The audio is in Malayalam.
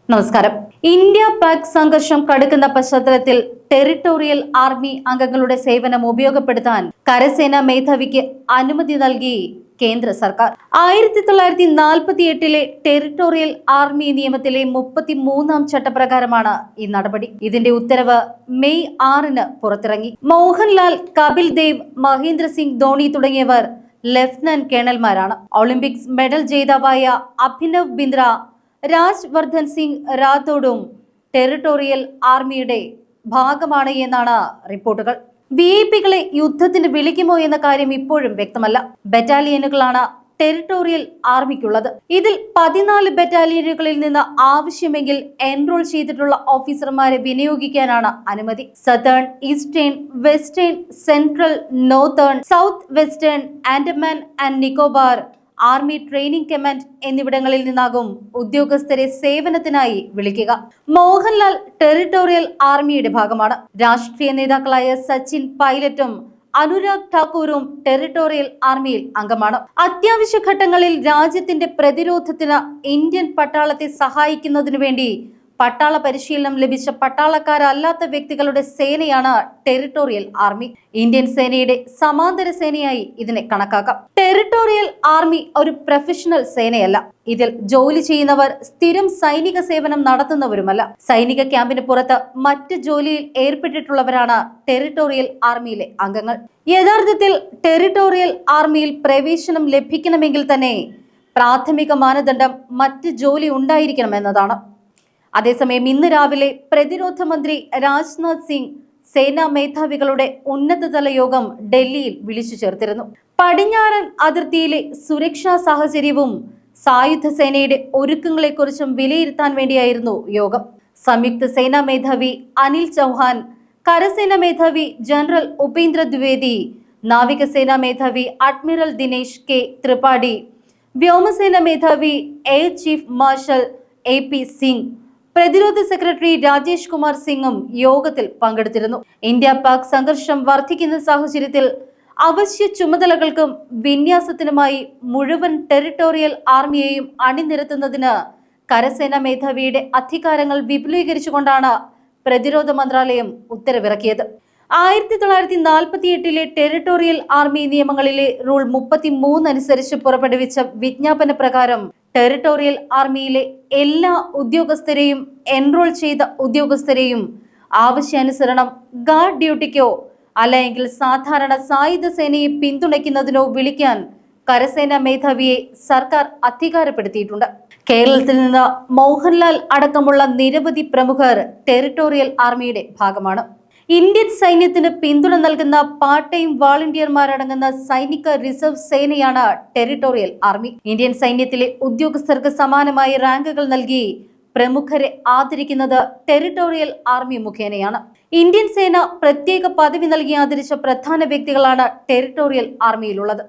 നമസ്കാരം. ഇന്ത്യ പാക് സംഘർഷം കടുക്കുന്ന പശ്ചാത്തലത്തിൽ ടെറിട്ടോറിയൽ ആർമി അംഗങ്ങളുടെ സേവനം ഉപയോഗപ്പെടുത്താൻ കരസേനാ മേധാവിക്ക് അനുമതി നൽകി കേന്ദ്ര സർക്കാർ. 1948 ടെറിട്ടോറിയൽ ആർമി നിയമത്തിലെ 33-ാം ചട്ടപ്രകാരമാണ് ഈ നടപടി. ഇതിന്റെ ഉത്തരവ് മെയ് 6-ന് പുറത്തിറങ്ങി. മോഹൻലാൽ, കപിൽ ദേവ്, മഹേന്ദ്ര സിംഗ് ധോണി തുടങ്ങിയവർ ലഫ്റ്റനന്റ് കേണൽമാരാണ്. ഒളിമ്പിക്സ് മെഡൽ ജേതാവായ അഭിനവ് ബിന്ദ്ര, രാജ് വർദ്ധൻ സിംഗ് റാത്തോഡും ടെറിട്ടോറിയൽ ആർമിയുടെ ഭാഗമാണ് എന്നാണ് റിപ്പോർട്ടുകൾ. വിഐപികളെ യുദ്ധത്തിന് വിളിക്കുമോ എന്ന കാര്യം ഇപ്പോഴും വ്യക്തമല്ല. ബറ്റാലിയനുകളാണ് ടെറിട്ടോറിയൽ ആർമിക്കുള്ളത്. ഇതിൽ 14 ബറ്റാലിയനുകളിൽ നിന്ന് ആവശ്യമെങ്കിൽ എൻറോൾ ചെയ്തിട്ടുള്ള ഓഫീസർമാരെ വിനിയോഗിക്കാനാണ് അനുമതി. Southern, eastern, western, central, northern, south western, Andaman and Nicobar army training command എന്നിവിടങ്ങളിൽ നിന്നാകും ഉദ്യോഗസ്ഥരെ സേവനത്തിനായി വിളിക്കുക. മോഹൻലാൽ ടെറിട്ടോറിയൽ ആർമിയുടെ ഭാഗമാണ്. രാഷ്ട്രീയ നേതാക്കളായ സച്ചിൻ പൈലറ്റും അനുരാഗ് ഠാക്കൂറും ടെറിട്ടോറിയൽ ആർമിയിൽ അംഗമാണ്. അത്യാവശ്യ ഘട്ടങ്ങളിൽ രാജ്യത്തിന്റെ പ്രതിരോധത്തിന് ഇന്ത്യൻ പട്ടാളത്തെ സഹായിക്കുന്നതിനു വേണ്ടി പട്ടാള പരിശീലനം ലഭിച്ച പട്ടാളക്കാരല്ലാത്ത വ്യക്തികളുടെ സേനയാണ് ടെറിട്ടോറിയൽ ആർമി. ഇന്ത്യൻ സേനയുടെ സമാന്തര സേനയായി ഇതിനെ കണക്കാക്കാം. ടെറിട്ടോറിയൽ ആർമി ഒരു പ്രൊഫഷണൽ സേനയല്ല. ഇതിൽ ജോലി ചെയ്യുന്നവർ സ്ഥിരം സൈനിക സേവനം നടത്തുന്നവരുമല്ല. സൈനിക ക്യാമ്പിന് പുറത്ത് മറ്റ് ജോലിയിൽ ഏർപ്പെട്ടിട്ടുള്ളവരാണ് ടെറിട്ടോറിയൽ ആർമിയിലെ അംഗങ്ങൾ. യഥാർത്ഥത്തിൽ ടെറിട്ടോറിയൽ ആർമിയിൽ പ്രവേശനം ലഭിക്കണമെങ്കിൽ തന്നെ പ്രാഥമിക മാനദണ്ഡം മറ്റ് ജോലി ഉണ്ടായിരിക്കണമെന്നതാണ്. അതേസമയം ഇന്ന് രാവിലെ പ്രതിരോധ മന്ത്രി രാജ്നാഥ് സിംഗ് സേനാ മേധാവികളുടെ ഉന്നതതല യോഗം ഡൽഹിയിൽ വിളിച്ചു ചേർത്തിരുന്നു. പടിഞ്ഞാറൻ അതിർത്തിയിലെ സുരക്ഷാ സാഹചര്യവും സായുധ സേനയുടെ ഒരുക്കങ്ങളെക്കുറിച്ചും വിലയിരുത്താൻ വേണ്ടിയായിരുന്നു യോഗം. സംയുക്ത സേനാ മേധാവി അനിൽ ചൗഹാൻ, കരസേനാ മേധാവി ജനറൽ ഉപേന്ദ്ര ദ്വിവേദി, നാവികസേനാ മേധാവി അഡ്മിറൽ ദിനേശ് കെ ത്രിപാഠി, വ്യോമസേനാ മേധാവി air chief marshal AP Singh, പ്രതിരോധ സെക്രട്ടറി രാജേഷ് കുമാർ സിംഗും യോഗത്തിൽ പങ്കെടുത്തിരുന്നു. ഇന്ത്യ പാക് സംഘർഷം വർദ്ധിക്കുന്ന സാഹചര്യത്തിൽ അവശ്യ ചുമതലകൾക്കും വിന്യാസത്തിനുമായി മുഴുവൻ ടെറിട്ടോറിയൽ ആർമിയെയും അണിനിരത്തുന്നതിന് കരസേനാ മേധാവിയുടെ അധികാരങ്ങൾ വിപുലീകരിച്ചുകൊണ്ടാണ് പ്രതിരോധ മന്ത്രാലയം ഉത്തരവിറക്കിയത്. 1948 ടെറിട്ടോറിയൽ ആർമി നിയമങ്ങളിലെ റൂൾ 33 അനുസരിച്ച് പുറപ്പെടുവിച്ച വിജ്ഞാപന പ്രകാരം ടെറിട്ടോറിയൽ ആർമിയിലെ എല്ലാ ഉദ്യോഗസ്ഥരെയും എൻറോൾ ചെയ്ത ഉദ്യോഗസ്ഥരെയും ആവശ്യാനുസരണം ഗാർഡ് ഡ്യൂട്ടിക്കോ അല്ലെങ്കിൽ സാധാരണ സായുധ സേനയെ പിന്തുണയ്ക്കുന്നതിനോ വിളിക്കാൻ കരസേനാ മേധാവിയെ സർക്കാർ അധികാരപ്പെടുത്തിയിട്ടുണ്ട്. കേരളത്തിൽ നിന്ന് മോഹൻലാൽ അടക്കമുള്ള നിരവധി പ്രമുഖർ ടെറിട്ടോറിയൽ ആർമിയുടെ ഭാഗമാണ്. ഇന്ത്യൻ സൈന്യത്തിന് പിന്തുണ നൽകുന്ന പാർട്ട് ടൈം വാളണ്ടിയർമാരടങ്ങുന്ന സൈനിക റിസർവ് സേനയാണ് ടെറിട്ടോറിയൽ ആർമി. ഇന്ത്യൻ സൈന്യത്തിലെ ഉദ്യോഗസ്ഥർക്ക് സമാനമായ റാങ്കുകൾ നൽകി പ്രമുഖരെ ആദരിക്കുന്നത് ടെറിട്ടോറിയൽ ആർമി മുഖേനയാണ്. ഇന്ത്യൻ സേന പ്രത്യേക പദവി നൽകി ആദരിച്ച പ്രധാന വ്യക്തികളാണ് ടെറിട്ടോറിയൽ ആർമിയിലുള്ളത്.